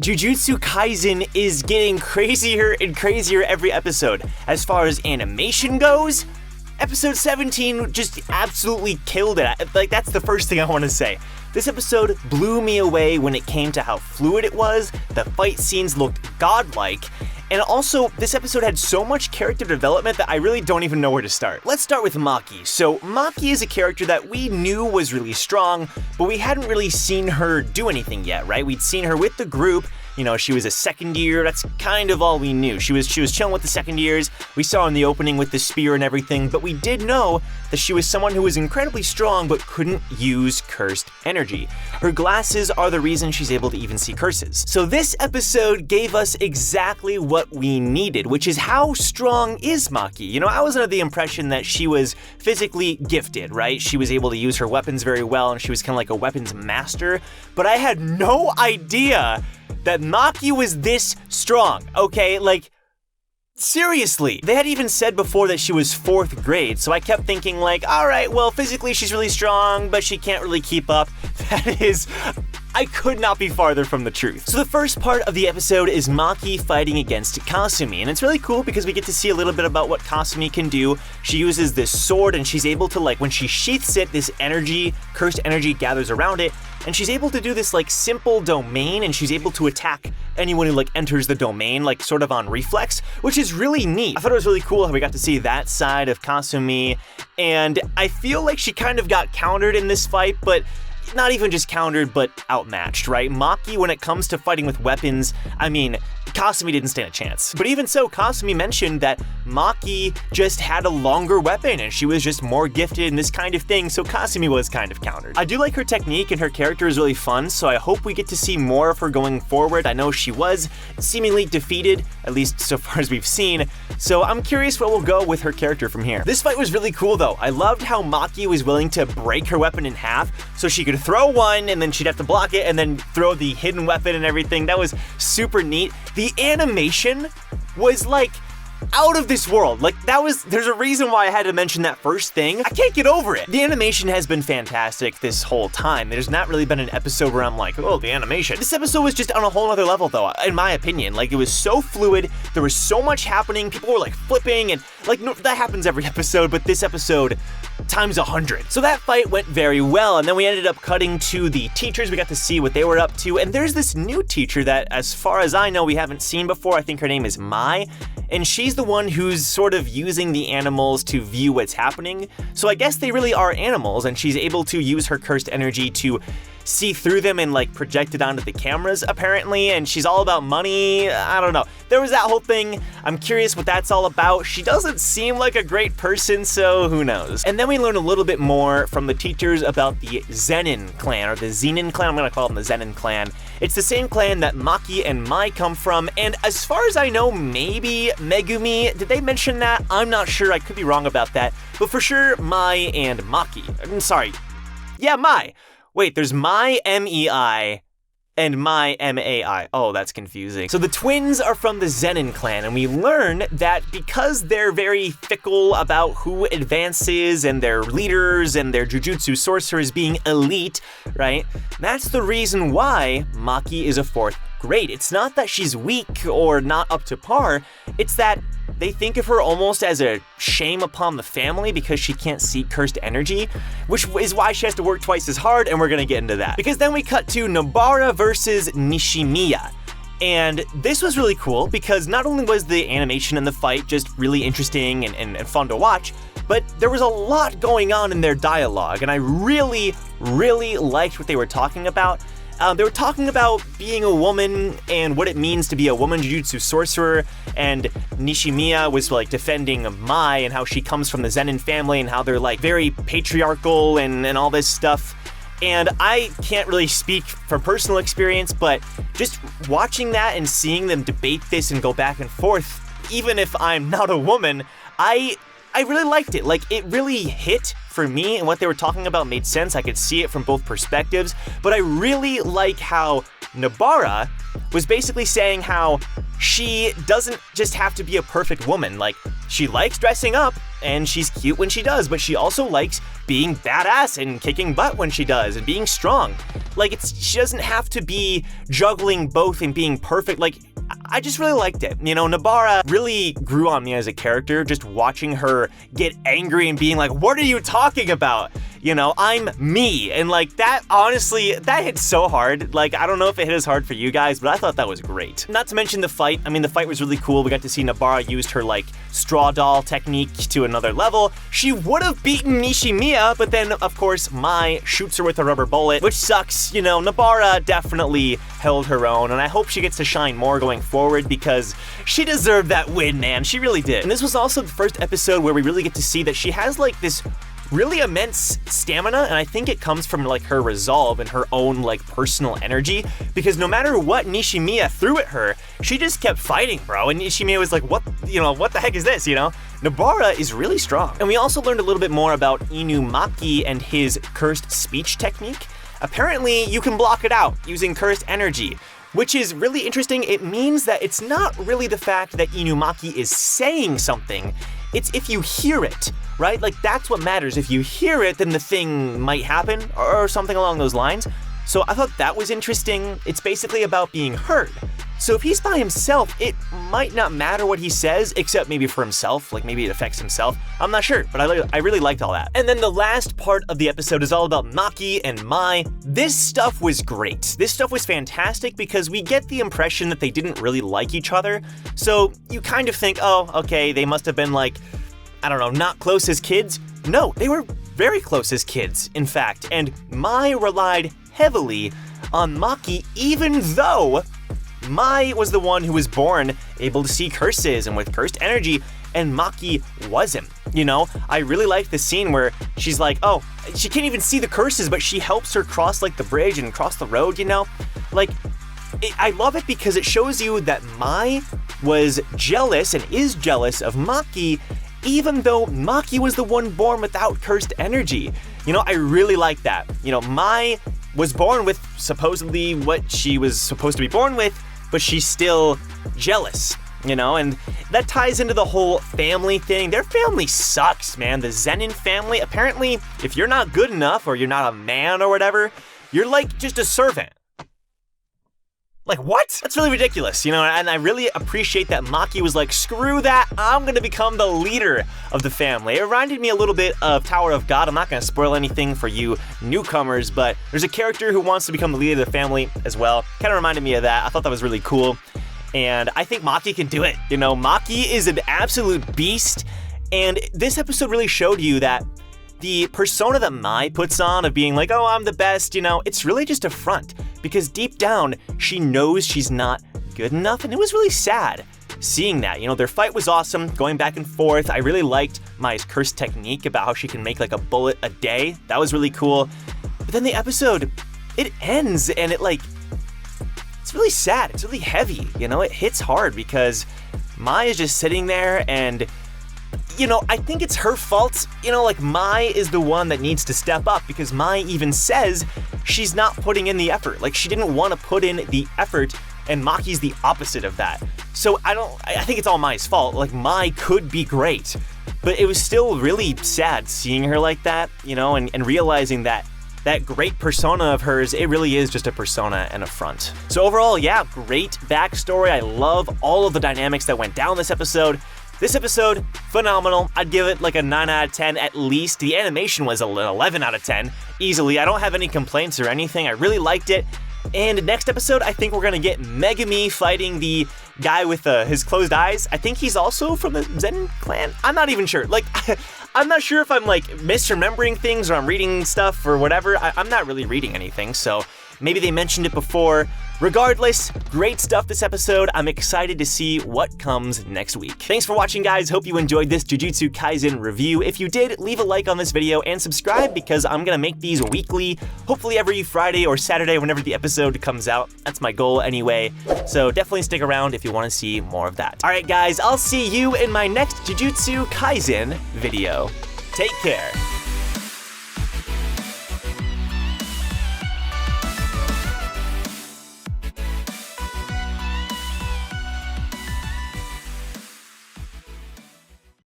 Jujutsu Kaisen is getting crazier and crazier every episode. As far as animation goes, episode 17 just absolutely killed it. Like, that's the first thing I want to say. This episode blew me away when it came to how fluid it was, the fight scenes looked godlike, and also, this episode had so much character development that I really don't even know where to start. Let's start with Maki. So, Maki is a character that we knew was really strong, but we hadn't really seen her do anything yet, right? We'd seen her with the group. You know, she was a second year, that's kind of all we knew. She was chilling with the second years, we saw her in the opening with the spear and everything, but we did know that she was someone who was incredibly strong but couldn't use cursed energy. Her glasses are the reason she's able to even see curses. So this episode gave us exactly what we needed, which is how strong is Maki? You know, I was under the impression that she was physically gifted, right? She was able to use her weapons very well and she was kind of like a weapons master, but I had no idea that Maki was this strong, okay? Like, seriously. They had even said before that she was 4th grade, so I kept thinking like, all right, well, physically she's really strong, but she can't really keep up. That is, I could not be farther from the truth. So the first part of the episode is Maki fighting against Kasumi, and it's really cool because we get to see a little bit about what Kasumi can do. She uses this sword and she's able to, like, when she sheaths it, this energy, cursed energy gathers around it, and she's able to do this like simple domain, and she's able to attack anyone who like enters the domain, like sort of on reflex, which is really neat. I thought it was really cool how we got to see that side of Kasumi, and I feel like she kind of got countered in this fight, but not even just countered, but outmatched, right? Maki, when it comes to fighting with weapons, I mean, Kasumi didn't stand a chance. But even so, Kasumi mentioned that Maki just had a longer weapon and she was just more gifted in this kind of thing, so Kasumi was kind of countered. I do like her technique and her character is really fun, so I hope we get to see more of her going forward. I know she was seemingly defeated, at least so far as we've seen, so I'm curious where we'll go with her character from here. This fight was really cool though. I loved how Maki was willing to break her weapon in half so she could throw one and then she'd have to block it and then throw the hidden weapon and everything. That was super neat. The animation was like out of this world. Like there's a reason why I had to mention that first thing. I can't get over it. The animation has been fantastic this whole time. There's not really been an episode where I'm like, oh, the animation. This episode was just on a whole other level though, in my opinion. Like, it was so fluid, there was so much happening, people were like flipping and like, no, that happens every episode, but this episode times 100. So that fight went very well, and then we ended up cutting to the teachers. We got to see what they were up to, and there's this new teacher that, as far as I know, we haven't seen before. I think her name is Mai, and she's the one who's sort of using the animals to view what's happening. So I guess they really are animals, and she's able to use her cursed energy to see through them and like project it onto the cameras apparently, and she's all about money. I don't know. There was that whole thing. I'm curious what that's all about. She doesn't seem like a great person, so who knows. And then we learn a little bit more from the teachers about the Zenin clan, or the Zenin clan. I'm gonna call them the Zenin clan. It's the same clan that Maki and Mai come from, and as far as I know, maybe Megumi. Did they mention that? I'm not sure. I could be wrong about that. But for sure, Mai and Maki. I'm sorry. Yeah, Mai. Wait, there's Mai, M-E-I, and Mai, M-A-I. Oh, that's confusing. So the twins are from the Zenin clan, and we learn that because they're very fickle about who advances and their leaders and their jujutsu sorcerers being elite, right? That's the reason why Maki is a 4th grade. It's not that she's weak or not up to par, it's that they think of her almost as a shame upon the family because she can't see cursed energy, which is why she has to work twice as hard, and we're gonna get into that. Because then we cut to Nobara versus Nishimiya. And this was really cool because not only was the animation in the fight just really interesting and fun to watch, but there was a lot going on in their dialogue, and I really, really liked what they were talking about. They were talking about being a woman and what it means to be a woman jujutsu sorcerer, and Nishimiya was like defending Mai and how she comes from the Zenin family and how they're like very patriarchal and all this stuff. And I can't really speak from personal experience, but just watching that and seeing them debate this and go back and forth, even if I'm not a woman, I really liked it. Like, it really hit for me, and what they were talking about made sense. I could see it from both perspectives, but I really like how Nobara was basically saying how she doesn't just have to be a perfect woman. Like, she likes dressing up, and she's cute when she does, but she also likes being badass and kicking butt when she does, and being strong. Like, she doesn't have to be juggling both and being perfect. Like, I just really liked it. You know, Nobara really grew on me as a character, just watching her get angry and being like, what are you talking about? You know, I'm me. And like that, honestly, that hit so hard. Like, I don't know if it hit as hard for you guys, but I thought that was great. Not to mention the fight. I mean, the fight was really cool. We got to see Nobara used her like straw doll technique to another level. She would have beaten Nishimiya, but then of course Mai shoots her with a rubber bullet, which sucks. You know, Nobara definitely held her own, and I hope she gets to shine more going forward because she deserved that win, man. She really did. And this was also the first episode where we really get to see that she has like this really immense stamina, and I think it comes from like her resolve and her own like personal energy, because no matter what Nishimiya threw at her, she just kept fighting, bro. And Nishimiya was like, what the heck is this, you know? Nobara is really strong. And we also learned a little bit more about Inumaki and his cursed speech technique. Apparently, you can block it out using cursed energy, which is really interesting. It means that it's not really the fact that Inumaki is saying something, it's if you hear it, right? Like, that's what matters. If you hear it, then the thing might happen, or something along those lines. So I thought that was interesting. It's basically about being heard. So if he's by himself, it might not matter what he says, except maybe for himself, like maybe it affects himself. I'm not sure, but I really liked all that. And then the last part of the episode is all about Maki and Mai. This stuff was great. This stuff was fantastic because we get the impression that they didn't really like each other. So you kind of think, oh, okay, they must have been like, I don't know, not close as kids. No, they were very close as kids, in fact, and Mai relied heavily on Maki, even though Mai was the one who was born able to see curses and with cursed energy, and Maki wasn't. You know, I really liked the scene where she's like, oh, she can't even see the curses, but she helps her cross like the bridge and cross the road, you know? Like, I love it because it shows you that Mai was jealous and is jealous of Maki, even though Maki was the one born without cursed energy. You know, I really like that. You know, Mai was born with supposedly what she was supposed to be born with, but she's still jealous, you know, and that ties into the whole family thing. Their family sucks, man. The Zenin family, apparently, if you're not good enough or you're not a man or whatever, you're like just a servant. Like, what? That's really ridiculous, you know, and I really appreciate that Maki was like, screw that, I'm gonna become the leader of the family. It reminded me a little bit of Tower of God. I'm not gonna spoil anything for you newcomers, but there's a character who wants to become the leader of the family as well. Kind of reminded me of that. I thought that was really cool, and I think Maki can do it. You know, Maki is an absolute beast, and this episode really showed you that the persona that Mai puts on of being like, oh, I'm the best, you know, it's really just a front, because deep down, she knows she's not good enough, and it was really sad seeing that. You know, their fight was awesome, going back and forth. I really liked Mai's curse technique about how she can make like a bullet a day. That was really cool. But then the episode, it ends, and it's really sad. It's really heavy, you know, it hits hard because Mai is just sitting there and, you know, I think it's her fault. You know, like, Mai is the one that needs to step up because Mai even says she's not putting in the effort. Like, she didn't want to put in the effort, and Maki's the opposite of that. So I think it's all Mai's fault. Like, Mai could be great, but it was still really sad seeing her like that, you know, and realizing that that great persona of hers, it really is just a persona and a front. So overall, yeah, great backstory. I love all of the dynamics that went down this episode. This episode, phenomenal. I'd give it like a 9 out of 10 at least. The animation was an 11 out of 10, easily. I don't have any complaints or anything. I really liked it. And next episode, I think we're gonna get Megumi fighting the guy with his closed eyes. I think he's also from the Zen clan. I'm not even sure. Like, I'm not sure if I'm like misremembering things or I'm reading stuff or whatever. I'm not really reading anything, so maybe they mentioned it before. Regardless, great stuff this episode. I'm excited to see what comes next week. Thanks for watching, guys. Hope you enjoyed this Jujutsu Kaisen review. If you did, leave a like on this video and subscribe because I'm gonna make these weekly, hopefully every Friday or Saturday whenever the episode comes out. That's my goal anyway. So definitely stick around if you want to see more of that. All right, guys, I'll see you in my next Jujutsu Kaisen video. Take care.